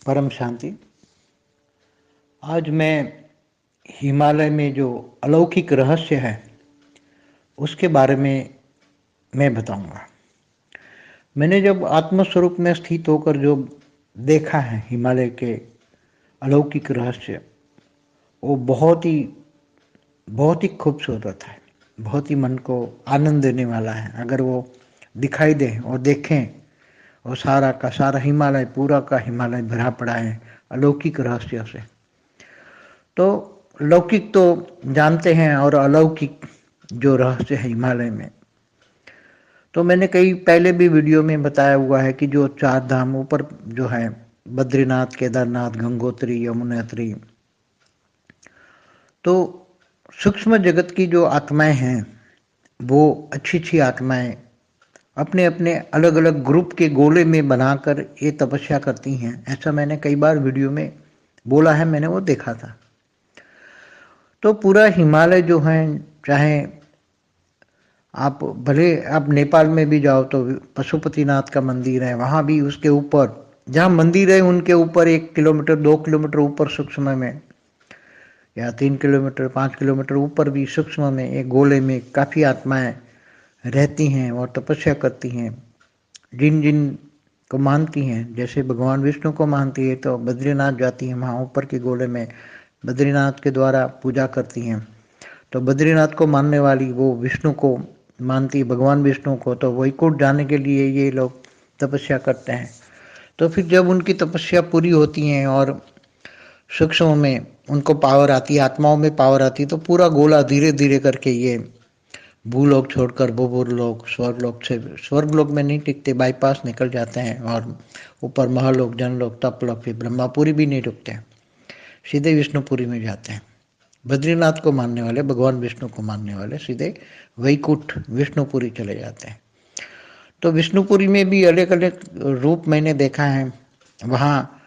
परम शांति। आज मैं हिमालय में जो अलौकिक रहस्य है उसके बारे में मैं बताऊंगा। मैंने जब आत्मस्वरूप में स्थित होकर जो देखा है हिमालय के अलौकिक रहस्य, वो बहुत ही खूबसूरत है, बहुत ही मन को आनंद देने वाला है। अगर वो दिखाई दे और देखें, और सारा का सारा हिमालय, पूरा का हिमालय भरा पड़ा है अलौकिक रहस्य से। तो लौकिक तो जानते हैं, और अलौकिक जो रहस्य है हिमालय में, तो मैंने कई पहले भी वीडियो में बताया हुआ है कि जो 4 धाम ऊपर जो है, बद्रीनाथ, केदारनाथ, गंगोत्री, यमुनोत्री, तो सूक्ष्म जगत की जो आत्माएं हैं वो अच्छी अच्छी आत्माएं अपने अपने अलग अलग ग्रुप के गोले में बनाकर ये तपस्या करती हैं। ऐसा मैंने कई बार वीडियो में बोला है, मैंने वो देखा था। तो पूरा हिमालय जो है, चाहे आप भले आप नेपाल में भी जाओ तो पशुपतिनाथ का मंदिर है, वहाँ भी उसके ऊपर जहाँ मंदिर है उनके ऊपर 1 किलोमीटर 2 किलोमीटर ऊपर सूक्ष्म में, या 3 किलोमीटर 5 किलोमीटर ऊपर भी सूक्ष्म में एक गोले में काफ़ी आत्माएं रहती हैं और तपस्या करती हैं। जिन जिन को मानती हैं, जैसे भगवान विष्णु को मानती है तो बद्रीनाथ जाती हैं, वहाँ ऊपर के गोले में बद्रीनाथ के द्वारा पूजा करती हैं। तो बद्रीनाथ को मानने वाली वो विष्णु को मानती है, भगवान विष्णु को, तो वैकुंठ जाने के लिए ये लोग तपस्या करते हैं। तो फिर जब उनकी तपस्या पूरी होती है और सूक्ष्म में उनको पावर आती है, आत्माओं में पावर आती है, तो पूरा गोला धीरे धीरे करके ये भूलोक छोड़कर भूलोक, स्वर्गलोक से स्वर्गलोक में नहीं टिकते, बाईपास निकल जाते हैं और ऊपर महलोक, जनलोक, तपलोक, फिर ब्रह्मापुरी भी नहीं रुकते, सीधे विष्णुपुरी में जाते हैं। बद्रीनाथ को मानने वाले, भगवान विष्णु को मानने वाले सीधे वैकुंठ विष्णुपुरी चले जाते हैं। तो विष्णुपुरी में भी अलग अलग रूप मैंने देखा है। वहाँ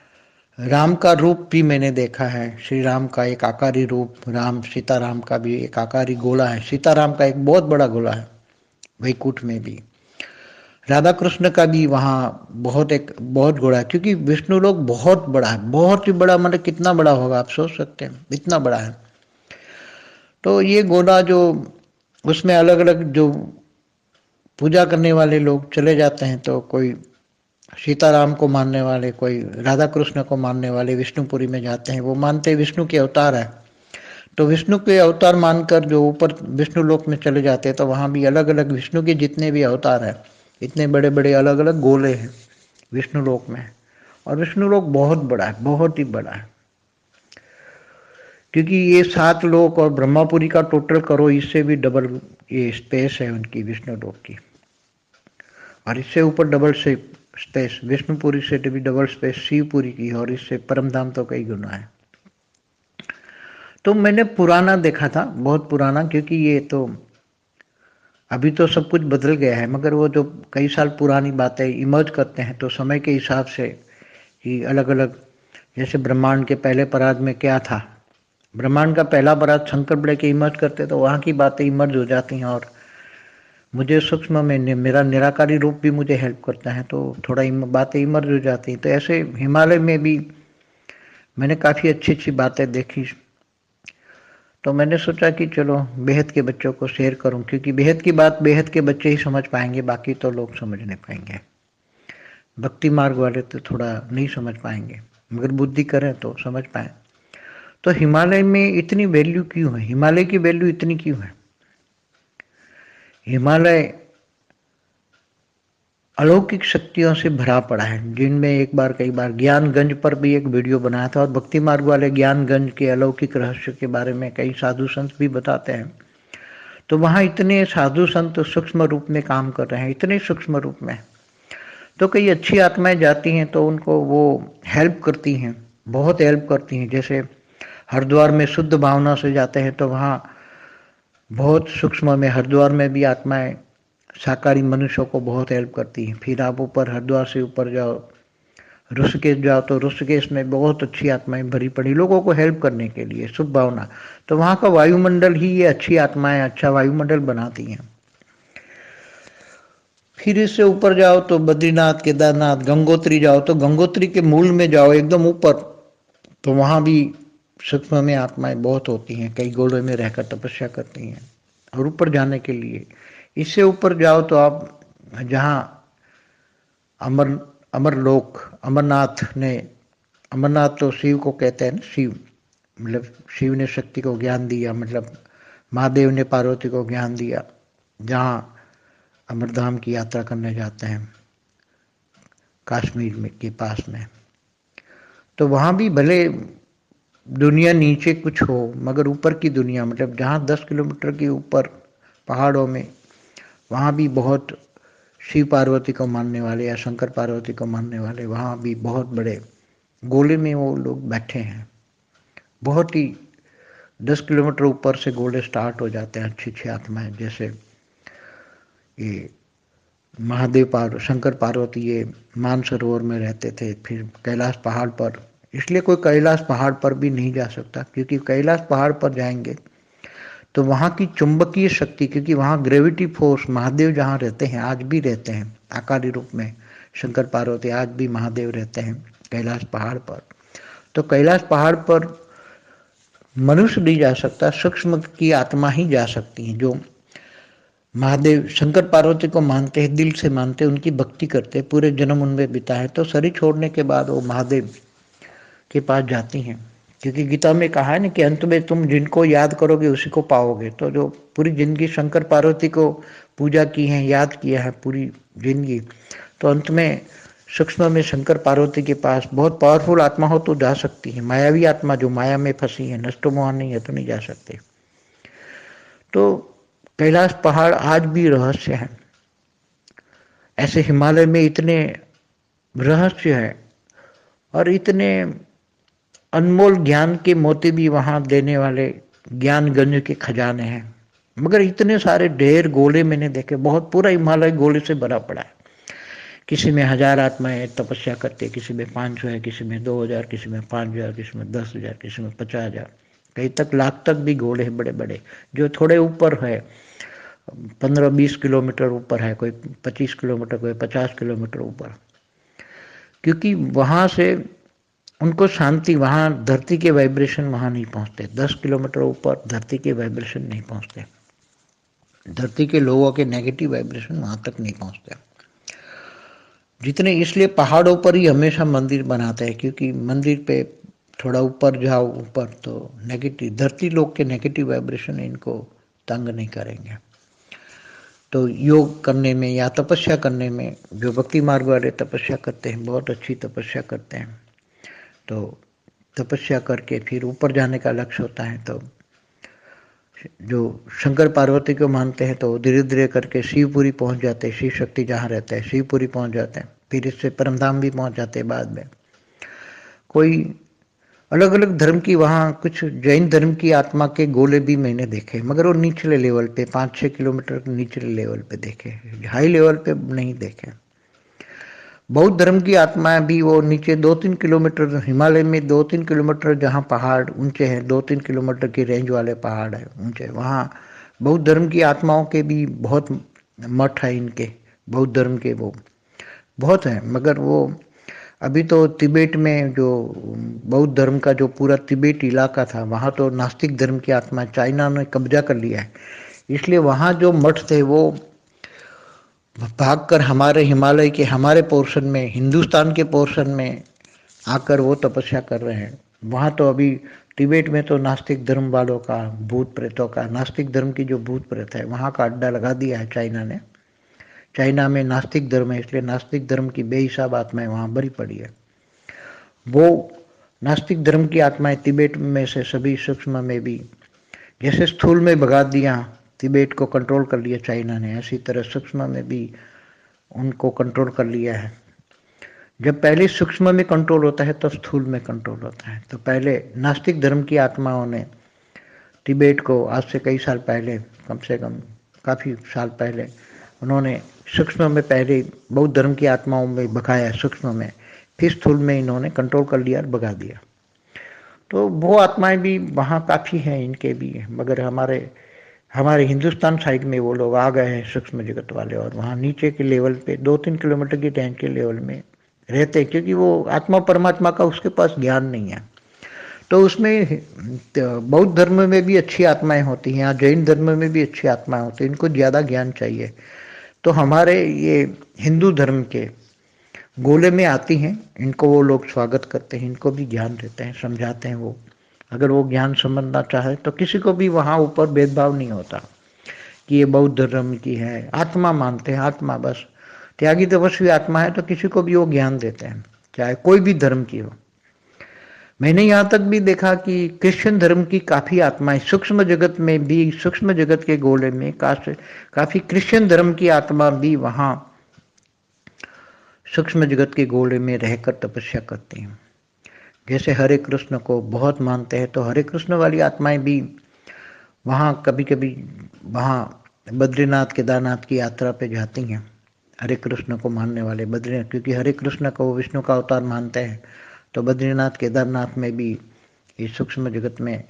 राम का रूप भी मैंने देखा है, श्री राम का एक आकारी रूप, राम सीताराम का भी एक आकारी गोला है, सीताराम का एक बहुत बड़ा गोला है वैकुंठ में भी। राधा कृष्ण का भी वहाँ बहुत गोला है, क्योंकि विष्णु लोक बहुत बड़ा है, बहुत ही बड़ा, मतलब कितना बड़ा होगा आप सोच सकते हैं, इतना बड़ा है। तो ये गोला जो उसमें अलग अलग जो पूजा करने वाले लोग चले जाते हैं, तो कोई सीताराम को मानने वाले, कोई राधा कृष्ण को मानने वाले विष्णुपुरी में जाते हैं। वो मानते हैं विष्णु के अवतार है, तो विष्णु के अवतार मानकर जो ऊपर विष्णु लोक में चले जाते हैं, तो वहाँ भी अलग अलग विष्णु के जितने भी अवतार हैं, इतने बड़े बड़े अलग अलग गोले हैं विष्णु लोक में। और विष्णु लोक बहुत बड़ा है, बहुत ही बड़ा है, क्योंकि ये 7 लोक और ब्रह्मापुरी का टोटल करो, इससे भी डबल ये स्पेस है उनकी विष्णु लोक की, और इससे ऊपर डबल से स्पेस विष्णुपुरी से भी डबल स्पेस शिवपुरी की, और इससे परमधाम तो कई गुना है। तो मैंने पुराना देखा था, बहुत पुराना, क्योंकि ये तो अभी तो सब कुछ बदल गया है, मगर वो जो कई साल पुरानी बातें इमर्ज करते हैं तो समय के हिसाब से ही अलग अलग, जैसे ब्रह्मांड के पहले पराग में क्या था, ब्रह्मांड का पहला पराग शंकर बड़े के इमर्ज करते तो वहाँ की बातें इमर्ज हो जाती हैं, और मुझे सूक्ष्म में मेरा निराकारी रूप भी मुझे हेल्प करता है, तो थोड़ा बातें इमर्ज हो जाती हैं। तो ऐसे हिमालय में भी मैंने काफ़ी अच्छी अच्छी बातें देखी, तो मैंने सोचा कि चलो बेहद के बच्चों को शेयर करूं, क्योंकि बेहद की बात बेहद के बच्चे ही समझ पाएंगे, बाकी तो लोग समझ नहीं पाएंगे, भक्ति मार्ग वाले तो थोड़ा नहीं समझ पाएंगे, मगर बुद्धि करें तो समझ पाए। तो हिमालय में इतनी वैल्यू क्यों है, हिमालय की वैल्यू इतनी क्यों है? हिमालय अलौकिक शक्तियों से भरा पड़ा है, जिनमें कई बार ज्ञानगंज पर भी एक वीडियो बनाया था, और भक्ति मार्ग वाले ज्ञानगंज के अलौकिक रहस्य के बारे में कई साधु संत भी बताते हैं। तो वहाँ इतने साधु संत सूक्ष्म रूप में काम कर रहे हैं, इतने सूक्ष्म रूप में, तो कई अच्छी आत्माएं जाती हैं तो उनको वो हेल्प करती हैं, बहुत हेल्प करती हैं। जैसे हरिद्वार में शुद्ध भावना से जाते हैं तो वहाँ बहुत सूक्ष्म में, हरिद्वार में भी आत्माएं शाकाहारी मनुष्यों को बहुत हेल्प करती हैं। फिर आप ऊपर हरिद्वार से ऊपर जाओ, ऋषिकेश जाओ, तो ऋषिकेश में बहुत अच्छी आत्माएं भरी पड़ी लोगों को हेल्प करने के लिए, शुभ भावना। तो वहाँ का वायुमंडल ही ये अच्छी आत्माएं अच्छा वायुमंडल बनाती हैं। फिर इससे ऊपर जाओ तो बद्रीनाथ, केदारनाथ, गंगोत्री जाओ तो गंगोत्री के मूल में जाओ एकदम ऊपर, तो वहां भी सूक्ष्म में आत्माएं बहुत होती हैं, कई गोलों में रहकर तपस्या करती हैं। और ऊपर जाने के लिए, इससे ऊपर जाओ तो आप जहाँ अमर अमरलोक, अमरनाथ ने, अमरनाथ तो शिव को कहते हैं ना, शिव मतलब शिव ने शक्ति को ज्ञान दिया, मतलब महादेव ने पार्वती को ज्ञान दिया, जहाँ अमरधाम की यात्रा करने जाते हैं कश्मीर में के पास में। तो वहाँ भी भले दुनिया नीचे कुछ हो, मगर ऊपर की दुनिया, मतलब जहाँ 10 किलोमीटर के ऊपर पहाड़ों में, वहाँ भी बहुत शिव पार्वती को मानने वाले या शंकर पार्वती को मानने वाले, वहाँ भी बहुत बड़े गोले में वो लोग बैठे हैं। बहुत ही 10 किलोमीटर ऊपर से गोले स्टार्ट हो जाते हैं, अच्छी अच्छी आत्माएं, जैसे ये महादेव शंकर पार्वती ये मानसरोवर में रहते थे, फिर कैलाश पहाड़ पर। इसलिए कोई कैलाश पहाड़ पर भी नहीं जा सकता, क्योंकि कैलाश पहाड़ पर जाएंगे तो वहाँ की चुंबकीय शक्ति, क्योंकि वहाँ ग्रेविटी फोर्स, महादेव जहाँ रहते हैं आज भी रहते हैं आकारी रूप में, शंकर पार्वती आज भी महादेव रहते हैं कैलाश पहाड़ पर। तो कैलाश पहाड़ पर मनुष्य नहीं जा सकता, सूक्ष्म की आत्मा ही जा सकती है, जो महादेव शंकर पार्वती को मानते हैं, दिल से मानते हैं, उनकी भक्ति करते हैं, पूरे जन्म उनमें बिताए, तो शरीर छोड़ने के बाद वो महादेव के पास जाती हैं। क्योंकि गीता में कहा है ना कि अंत में तुम जिनको याद करोगे उसी को पाओगे। तो जो पूरी जिंदगी शंकर पार्वती को पूजा की है, याद किया है पूरी जिंदगी, तो अंत में सूक्ष्म में शंकर पार्वती के पास बहुत पावरफुल आत्मा हो तो जा सकती है। मायावी आत्मा जो माया में फंसी है, नष्टो मोह नहीं है, तो नहीं जा सकते। तो कैलाश पहाड़ आज भी रहस्य है। ऐसे हिमालय में इतने रहस्य है और इतने अनमोल ज्ञान के मोती भी वहां देने वाले ज्ञान गंज के खजाने हैं, मगर इतने सारे ढेर गोले मैंने देखे, बहुत पूरा हिमालय गोले से भरा पड़ा है। किसी में 1000 आत्माएं तपस्या करते, किसी में 500 है, किसी में 2000, किसी में 5000, किसी में 10,000, किसी में 50,000, कई तक लाख तक भी घोड़े हैं बड़े बड़े। जो थोड़े ऊपर है 15-20 किलोमीटर ऊपर है, कोई 25 किलोमीटर, कोई 50 किलोमीटर ऊपर, क्योंकि वहां से उनको शांति, वहां धरती के वाइब्रेशन वहां नहीं पहुंचते। 10 किलोमीटर ऊपर धरती के वाइब्रेशन नहीं पहुंचते, धरती के लोगों के नेगेटिव वाइब्रेशन वहां तक नहीं पहुंचते जितने। इसलिए पहाड़ों पर ही हमेशा मंदिर बनाते हैं, क्योंकि मंदिर पे थोड़ा ऊपर जाओ ऊपर तो नेगेटिव, धरती लोग के नेगेटिव वाइब्रेशन इनको तंग नहीं करेंगे। तो योग करने में या तपस्या करने में, जो भक्ति मार्ग वाले तपस्या करते हैं, बहुत अच्छी तपस्या करते हैं, तो तपस्या करके फिर ऊपर जाने का लक्ष्य होता है। तो जो शंकर पार्वती को मानते हैं तो धीरे धीरे करके शिवपुरी पहुंच जाते हैं, शिव शक्ति जहाँ रहता है शिवपुरी पहुंच जाते हैं, फिर इससे परमधाम भी पहुंच जाते हैं बाद में। कोई अलग अलग धर्म की, वहाँ कुछ जैन धर्म की आत्मा के गोले भी मैंने देखे, मगर वो निचले लेवल पे, 5-6 किलोमीटर निचले लेवल पे देखे, हाई लेवल पे नहीं देखे। बौद्ध धर्म की आत्माएं भी वो नीचे 2-3 किलोमीटर, हिमालय में 2-3 किलोमीटर जहाँ पहाड़ ऊंचे हैं, 2-3 किलोमीटर की रेंज वाले पहाड़ है ऊंचे, वहाँ बौद्ध धर्म की आत्माओं के भी बहुत मठ है इनके, बौद्ध धर्म के वो बहुत हैं। मगर वो अभी तो तिब्बत में जो बौद्ध धर्म का जो पूरा तिब्बत इलाका था, वहाँ तो नास्तिक धर्म की आत्मा चाइना ने कब्जा कर लिया है, इसलिए वहाँ जो मठ थे वो भागकर हमारे हिमालय के, हमारे पोर्शन में, हिंदुस्तान के पोर्शन में आकर वो तपस्या कर रहे हैं। वहाँ तो अभी तिब्बत में तो नास्तिक धर्म वालों का, भूत प्रेतों का, नास्तिक धर्म की जो भूत प्रेत है वहाँ का अड्डा लगा दिया है चाइना ने। चाइना में नास्तिक धर्म है, इसलिए नास्तिक धर्म की बेहिसाब आत्माएं वहाँ भरी पड़ी है। वो नास्तिक धर्म की आत्माएं तिब्बत में से सभी सूक्ष्म में भी, जैसे स्थूल में भगा दिया, तिब्बत को कंट्रोल कर लिया चाइना ने, ऐसी तरह सूक्ष्म में भी उनको कंट्रोल कर लिया है। जब पहले सूक्ष्म में कंट्रोल होता है तो स्थूल में कंट्रोल होता है। तो पहले नास्तिक धर्म की आत्माओं ने तिब्बत को, आज से कई साल पहले, कम से कम काफ़ी साल पहले, उन्होंने सूक्ष्म में पहले बौद्ध धर्म की आत्माओं में भगाया सूक्ष्म में, फिर स्थूल में इन्होंने कंट्रोल कर लिया और भगा दिया। तो वो आत्माएं भी वहाँ काफ़ी हैं, इनके भी, मगर हमारे हिंदुस्तान साइड में वो लोग आ गए हैं सूक्ष्म जगत वाले, और वहाँ नीचे के लेवल पे 2-3 किलोमीटर की रेंज के लेवल में रहते हैं, क्योंकि वो आत्मा परमात्मा का उसके पास ज्ञान नहीं है। तो उसमें बौद्ध धर्म में भी अच्छी आत्माएं होती हैं, जैन धर्म में भी अच्छी आत्माएं होती हैं, इनको ज़्यादा ज्ञान चाहिए। तो हमारे ये हिंदू धर्म के गोले में आती हैं, इनको वो लोग स्वागत करते हैं, इनको भी ज्ञान देते हैं, समझाते हैं। वो अगर वो ज्ञान समझना चाहे तो किसी को भी वहाँ ऊपर भेदभाव नहीं होता कि ये बौद्ध धर्म की है, आत्मा मानते हैं, आत्मा बस त्यागी तपस्वी आत्मा है, तो किसी को भी वो ज्ञान देते हैं, चाहे कोई भी धर्म की हो। मैंने यहाँ तक भी देखा कि क्रिश्चियन धर्म की काफ़ी आत्माएं सूक्ष्म जगत में भी, सूक्ष्म जगत के गोले में काफ़ी क्रिश्चियन धर्म की आत्मा भी वहाँ सूक्ष्म जगत के गोले में रहकर तपस्या करती हैं। जैसे हरे कृष्ण को बहुत मानते हैं, तो हरे कृष्ण वाली आत्माएं भी वहाँ कभी कभी वहाँ बद्रीनाथ केदारनाथ की यात्रा पे जाती हैं। हरे कृष्ण को मानने वाले बद्रीनाथ, क्योंकि हरे कृष्ण को विष्णु का अवतार मानते हैं, तो बद्रीनाथ केदारनाथ में भी इस सूक्ष्म जगत में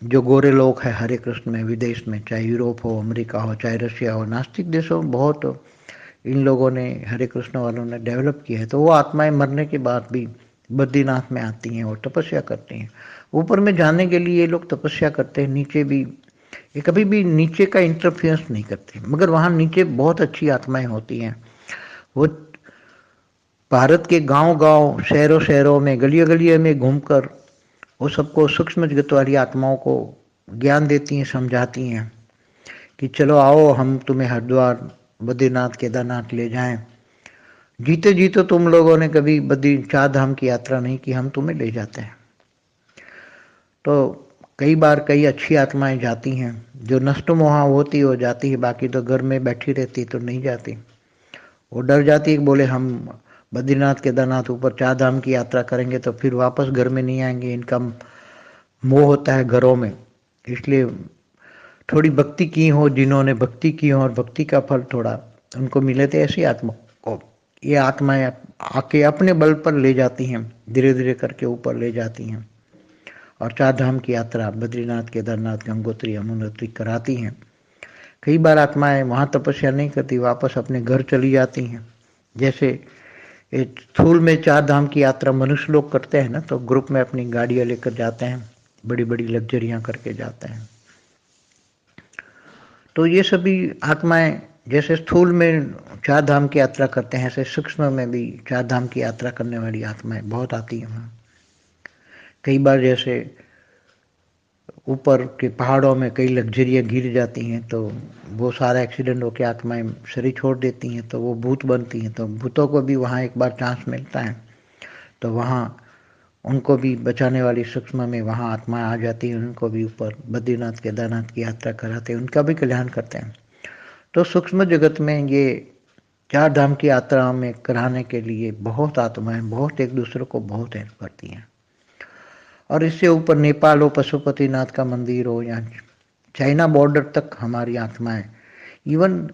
जो गोरे लोग हैं हरे कृष्ण में, विदेश में, चाहे यूरोप हो, अमेरिका हो, चाहे रशिया हो, नास्तिक देशों में बहुत इन लोगों ने, हरे कृष्ण वालों ने डेवलप किया है। तो वो आत्माएं मरने के बाद भी बद्रीनाथ में आती हैं और तपस्या करती हैं। ऊपर में जाने के लिए ये लोग तपस्या करते हैं, नीचे भी ये कभी भी नीचे का इंटरफेरेंस नहीं करते, मगर वहाँ नीचे बहुत अच्छी आत्माएं होती हैं। वो भारत के गांव-गांव, शहरों-शहरों में, गलियों-गलियों में घूमकर वो सबको सूक्ष्म जगत वाली आत्माओं को ज्ञान देती हैं, समझाती हैं कि चलो आओ हम तुम्हें हरिद्वार, बद्रीनाथ, केदारनाथ ले जाएं। जीते जी तो तुम लोगों ने कभी बद्री 4 धाम की यात्रा नहीं की, हम तुम्हें ले जाते हैं। तो कई बार कई अच्छी आत्माएं जाती हैं, जो नष्ट मोहा होती हो जाती है, बाकी तो घर में बैठी रहती तो नहीं जाती। वो डर जाती है कि बोले हम बद्रीनाथ केदारनाथ ऊपर 4 धाम की यात्रा करेंगे तो फिर वापस घर में नहीं आएंगे, इनका मोह होता है घरों में। इसलिए थोड़ी भक्ति की हो, जिन्होंने भक्ति की हो और भक्ति का फल थोड़ा उनको मिले, थे ऐसी आत्मा को ये आत्माएं आके अपने बल पर ले जाती हैं, धीरे धीरे करके ऊपर ले जाती हैं और 4 धाम की यात्रा बद्रीनाथ केदारनाथ गंगोत्री यमुनोत्री कराती हैं। कई बार आत्माएं वहाँ तपस्या नहीं करती, वापस अपने घर चली जाती हैं। जैसे स्थूल में 4 धाम की यात्रा मनुष्य लोग करते हैं ना, तो ग्रुप में अपनी गाड़ियाँ लेकर जाते हैं, बड़ी बड़ी लग्जरियाँ करके जाते हैं। तो ये सभी आत्माएं जैसे स्थूल में 4 धाम की यात्रा करते हैं, ऐसे सूक्ष्म में भी 4 धाम की यात्रा करने वाली आत्माएं बहुत आती हैं वहाँ। कई बार जैसे ऊपर के पहाड़ों में कई लग्जरियाँ गिर जाती हैं, तो वो सारा एक्सीडेंट होकर आत्माएं शरीर छोड़ देती हैं, तो वो भूत बनती हैं। तो भूतों को भी वहाँ एक बार चांस मिलता है, तो वहाँ उनको भी बचाने वाली सूक्ष्म में वहाँ आत्माएं आ जाती हैं, उनको भी ऊपर बद्रीनाथ केदारनाथ की यात्रा कराते हैं, उनका भी कल्याण करते हैं। तो सूक्ष्म जगत में ये 4 धाम की यात्रा में कराने के लिए बहुत आत्माएं बहुत एक दूसरे को बहुत हेल्प करती हैं। और इससे ऊपर नेपाल हो, पशुपतिनाथ का मंदिर हो, या चाइना बॉर्डर तक हमारी आत्माएं, इवन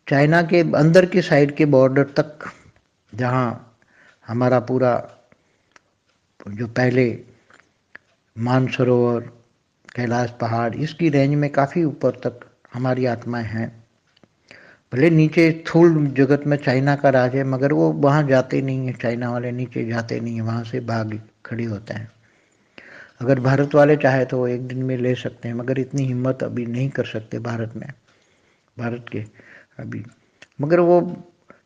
चाइना के अंदर के साइड के बॉर्डर तक, जहाँ हमारा पूरा जो पहले मानसरोवर, कैलाश पहाड़, इसकी रेंज में काफ़ी ऊपर तक हमारी आत्माएं हैं। भले नीचे स्थूल जगत में चाइना का राज है, मगर वो वहाँ जाते नहीं हैं, चाइना वाले नीचे जाते नहीं हैं, वहाँ से भाग खड़े होते हैं। अगर भारत वाले चाहे तो वो एक दिन में ले सकते हैं, मगर इतनी हिम्मत अभी नहीं कर सकते भारत में, भारत के अभी। मगर वो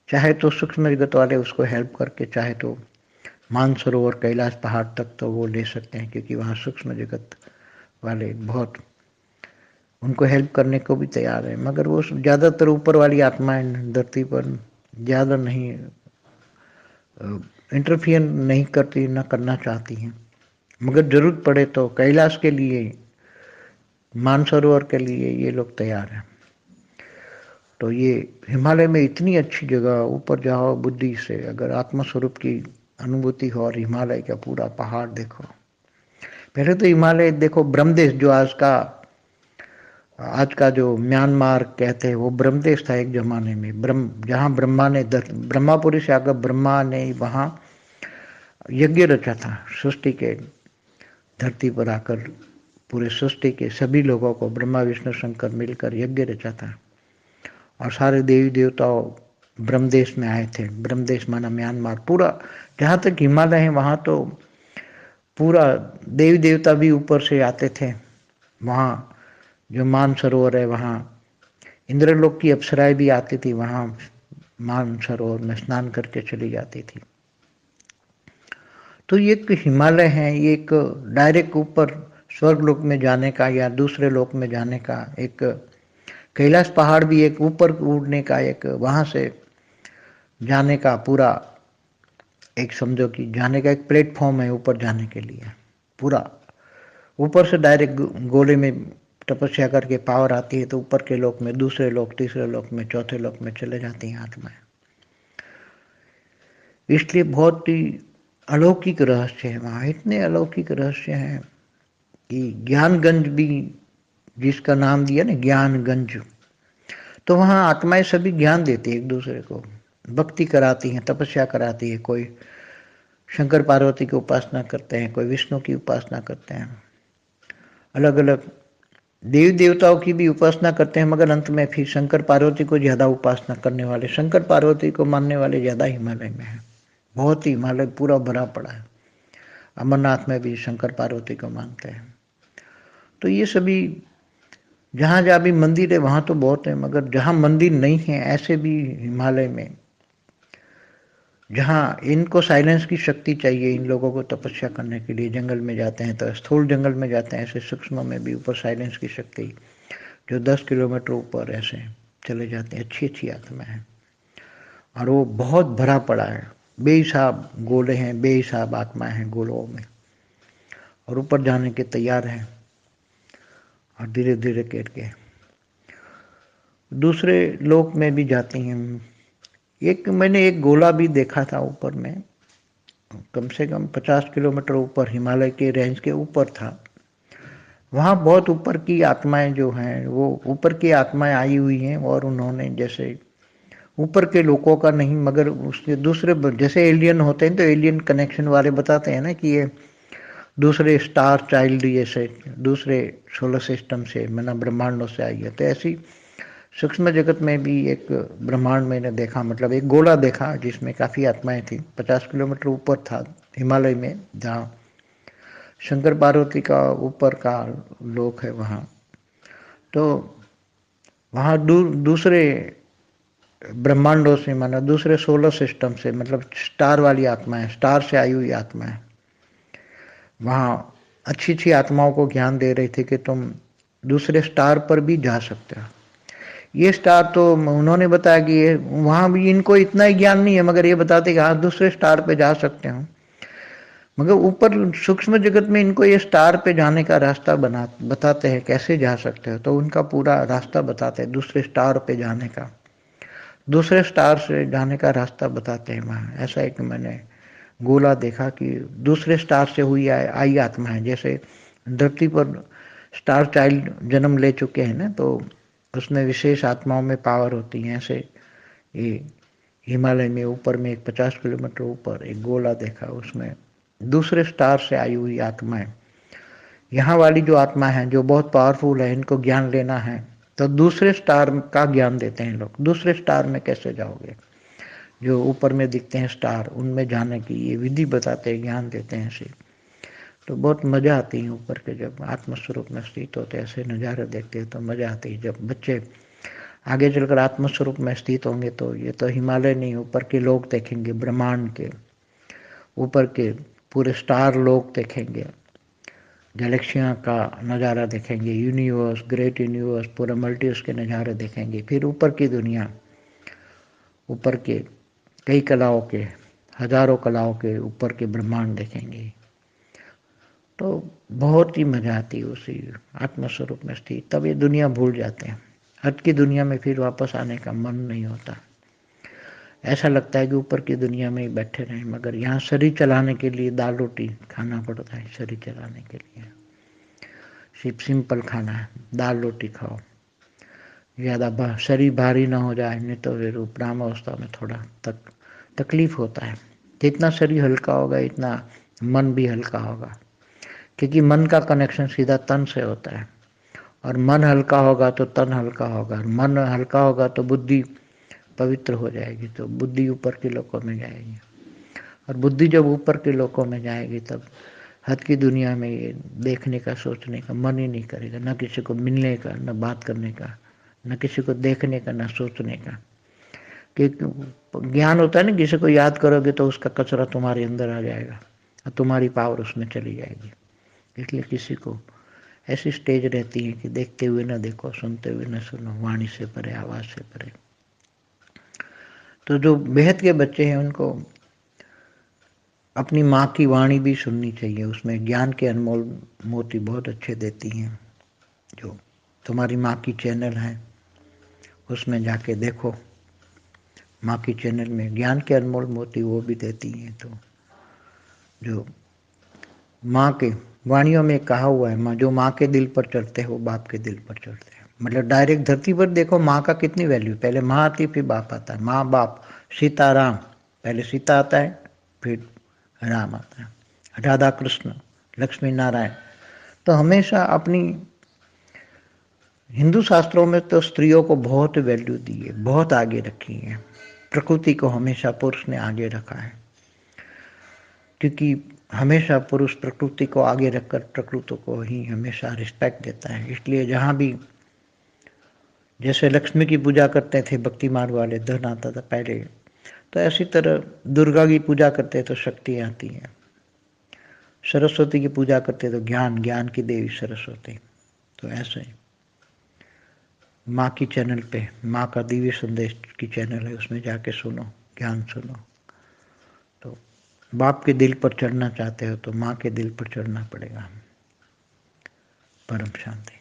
चाहे तो सूक्ष्म जगत वाले उसको हेल्प करके, चाहे तो मानसरोवर कैलाश पहाड़ तक तो वो ले सकते हैं, क्योंकि वहाँ सूक्ष्म जगत वाले बहुत उनको हेल्प करने को भी तैयार है। मगर वो ज़्यादातर ऊपर वाली आत्माएं धरती पर ज़्यादा नहीं इंटरफियर नहीं करती, ना करना चाहती हैं। मगर जरूरत पड़े तो कैलाश के लिए, मानसरोवर के लिए ये लोग तैयार हैं। तो ये हिमालय में इतनी अच्छी जगह, ऊपर जाओ बुद्धि से, अगर आत्मस्वरूप की अनुभूति हो और हिमालय का पूरा पहाड़ देखो। पहले तो हिमालय देखो, ब्रह्मदेश जो आज का जो म्यांमार कहते हैं, वो ब्रह्मदेश था एक जमाने में। जहाँ ब्रह्मा ने, ब्रह्मापुरी से आकर ब्रह्मा ने वहाँ यज्ञ रचा था, सृष्टि के धरती पर आकर पूरे सृष्टि के सभी लोगों को ब्रह्मा विष्णु शंकर मिलकर यज्ञ रचाता है। और सारे देवी देवताओं ब्रह्मदेश में आए थे। ब्रह्मदेश माना म्यांमार, पूरा जहाँ तक हिमालय है वहाँ तो पूरा देवी देवता भी ऊपर से आते थे। वहाँ जो मानसरोवर है वहाँ इंद्रलोक की अप्सराएं भी आती थी, वहाँ मानसरोवर में स्नान करके चली जाती थी। तो ये एक हिमालय है, ये एक डायरेक्ट ऊपर स्वर्ग लोक में जाने का या दूसरे लोक में जाने का एक कैलाश पहाड़ भी एक ऊपर उड़ने का एक वहाँ से जाने का पूरा एक समझो कि जाने का एक प्लेटफॉर्म है ऊपर जाने के लिए। पूरा ऊपर से डायरेक्ट गोले में तपस्या करके पावर आती है तो ऊपर के लोक में, दूसरे लोक, तीसरे लोक में, चौथे लोक में चले जाती हैं आत्माएं। इसलिए बहुत ही अलौकिक रहस्य है वहाँ, इतने अलौकिक रहस्य हैं कि ज्ञानगंज भी जिसका नाम दिया ना ज्ञानगंज, तो वहाँ आत्माएं सभी ज्ञान देती है एक दूसरे को, भक्ति कराती हैं, तपस्या कराती है। कोई शंकर पार्वती की उपासना करते हैं, कोई विष्णु की उपासना करते हैं, अलग अलग देवी देवताओं की भी उपासना करते हैं, मगर अंत में फिर शंकर पार्वती को ज़्यादा उपासना करने वाले, शंकर पार्वती को मानने वाले ज़्यादा हिमालय में हैं। बहुत ही हिमालय पूरा भरा पड़ा है। अमरनाथ में भी शंकर पार्वती को मानते हैं। तो ये सभी जहाँ जहाँ भी मंदिर है वहाँ तो बहुत है, मगर जहाँ मंदिर नहीं है ऐसे भी हिमालय में जहाँ इनको साइलेंस की शक्ति चाहिए, इन लोगों को तपस्या करने के लिए जंगल में जाते हैं, तो स्थूल जंगल में जाते हैं, ऐसे सूक्ष्म में भी ऊपर साइलेंस की शक्ति जो 10 किलोमीटर ऊपर ऐसे चले जाते हैं, अच्छी अच्छी आत्मा है। और वो बहुत भरा पड़ा है, बेहिसाब गोले हैं, बेहिसाब आत्माएं हैं गोलों में, और ऊपर जाने के तैयार हैं और धीरे धीरे करके दूसरे लोक में भी जाती हैं। मैंने एक गोला भी देखा था ऊपर में, कम से कम 50 किलोमीटर ऊपर हिमालय के रेंज के ऊपर था। वहाँ बहुत ऊपर की आत्माएं जो हैं वो ऊपर की आत्माएं आई हुई हैं, और उन्होंने जैसे ऊपर के लोगों का नहीं मगर उसके दूसरे जैसे एलियन होते हैं तो एलियन कनेक्शन वाले बताते हैं ना कि ये दूसरे स्टार चाइल्ड जैसे दूसरे सोलर सिस्टम से मतलब ब्रह्मांडों से आई है। तो ऐसी सूक्ष्म जगत में भी एक ब्रह्मांड मैंने देखा, मतलब एक गोला देखा जिसमें काफ़ी आत्माएं थी। 50 किलोमीटर ऊपर था हिमालय में, जहाँ शंकर पार्वती का ऊपर का लोक है वहाँ। तो वहाँ दूसरे ब्रह्मांडों से माना दूसरे सोलर सिस्टम से, मतलब स्टार वाली आत्माएं, स्टार से आई हुई आत्माएं वहाँ अच्छी अच्छी आत्माओं को ज्ञान दे रही थी कि तुम दूसरे स्टार पर भी जा सकते हो। ये स्टार तो उन्होंने बताया कि ये वहाँ भी इनको इतना ही ज्ञान नहीं है, मगर ये बताते कि हाँ दूसरे स्टार पे जा सकते हो। मगर ऊपर सूक्ष्म जगत में इनको ये स्टार पे जाने का रास्ता बताते हैं कैसे जा सकते हो, तो उनका पूरा रास्ता बताते हैं दूसरे स्टार पे जाने का, दूसरे स्टार से जाने का रास्ता बताते हैं वहाँ। ऐसा एक मैंने गोला देखा कि दूसरे स्टार से हुई आई आत्मा है, जैसे धरती पर स्टार चाइल्ड जन्म ले चुके हैं ना, तो उसमें विशेष आत्माओं में पावर होती है। ऐसे ये हिमालय में ऊपर में एक 50 किलोमीटर ऊपर एक गोला देखा, उसमें दूसरे स्टार से आई हुई आत्माएं। यहाँ वाली जो आत्मा है जो बहुत पावरफुल है, इनको ज्ञान लेना है तो दूसरे स्टार का ज्ञान देते हैं लोग। दूसरे स्टार में कैसे जाओगे, जो ऊपर में दिखते हैं स्टार, उनमें जाने की ये विधि बताते हैं, ज्ञान देते हैं ऐसे। तो बहुत मज़ा आती है ऊपर के जब आत्मस्वरूप में स्थित होते ऐसे नज़ारे देखते हैं तो मज़ा आती है। जब बच्चे आगे चलकर आत्मस्वरूप में स्थित होंगे तो ये तो हिमालय नहीं, ऊपर के लोग देखेंगे, ब्रह्मांड के ऊपर के पूरे स्टार लोग देखेंगे, गैलेक्सियाँ का नज़ारा देखेंगे, यूनिवर्स, ग्रेट यूनिवर्स, पूरा मल्टीवर्स के नज़ारे देखेंगे। फिर ऊपर की दुनिया, ऊपर के कई कलाओं के, हजारों कलाओं के ऊपर के ब्रह्मांड देखेंगे। तो बहुत ही मजा आती है उसी आत्मस्वरूप में स्थित। तब ये दुनिया भूल जाते हैं, हट की दुनिया में फिर वापस आने का मन नहीं होता। ऐसा लगता है कि ऊपर की दुनिया में ही बैठे रहें, मगर यहाँ शरीर चलाने के लिए दाल रोटी खाना पड़ता है। शरीर चलाने के लिए सिर्फ सिंपल खाना है, दाल रोटी खाओ, ज़्यादा शरीर भारी ना हो जाए, नहीं तो फिर उपरामावस्था में थोड़ा तकलीफ होता है। जितना शरीर हल्का होगा इतना मन भी हल्का होगा। क्योंकि मन का कनेक्शन सीधा तन से होता है, और मन हल्का होगा तो तन हल्का होगा, मन हल्का होगा तो बुद्धि पवित्र हो जाएगी, तो बुद्धि ऊपर के लोकों में जाएगी, और बुद्धि जब ऊपर के लोकों में जाएगी तब हद की दुनिया में ये देखने का सोचने का मन ही नहीं करेगा, न किसी को मिलने का, न बात करने का, न किसी को देखने का, न सोचने का। कि ज्ञान होता है ना, किसी को याद करोगे तो उसका कचरा तुम्हारे अंदर आ जाएगा और तुम्हारी पावर उसमें चली जाएगी। इसलिए किसी को ऐसी स्टेज रहती है कि देखते हुए न देखो, सुनते हुए न सुनो, वाणी से परे, आवाज से परे। तो जो बेहद के बच्चे हैं उनको अपनी माँ की वाणी भी सुननी चाहिए, उसमें ज्ञान के अनमोल मोती बहुत अच्छे देती हैं। जो तुम्हारी माँ की चैनल है उसमें जाके देखो, माँ की चैनल में ज्ञान के अनमोल मोती वो भी देती हैं। तो जो माँ के वाणियों में कहा हुआ है, माँ जो माँ के दिल पर चढ़ते हैं वो बाप के दिल पर चढ़ते हैं। मतलब डायरेक्ट धरती पर देखो माँ का कितनी वैल्यू, पहले माँ आती फिर बाप आता है, माँ बाप सीता राम, पहले सीता आता है फिर राम आता है, राधा कृष्ण लक्ष्मी नारायण। तो हमेशा अपनी हिंदू शास्त्रों में तो स्त्रियों को बहुत वैल्यू दी है, बहुत आगे रखी है। प्रकृति को हमेशा पुरुष ने आगे रखा है, क्योंकि हमेशा पुरुष प्रकृति को आगे रखकर प्रकृति को ही हमेशा रिस्पेक्ट देता है। इसलिए जहाँ भी जैसे लक्ष्मी की पूजा करते थे भक्ति मार्ग वाले, धन आता था पहले, तो ऐसी तरह दुर्गा की पूजा करते तो शक्ति आती है, सरस्वती की पूजा करते तो ज्ञान, ज्ञान की देवी सरस्वती। तो ऐसे माँ की चैनल पे, माँ का दिव्य संदेश की चैनल है, उसमें जाके सुनो, ज्ञान सुनो। तो बाप के दिल पर चढ़ना चाहते हो तो माँ के दिल पर चढ़ना पड़ेगा। परम शांति।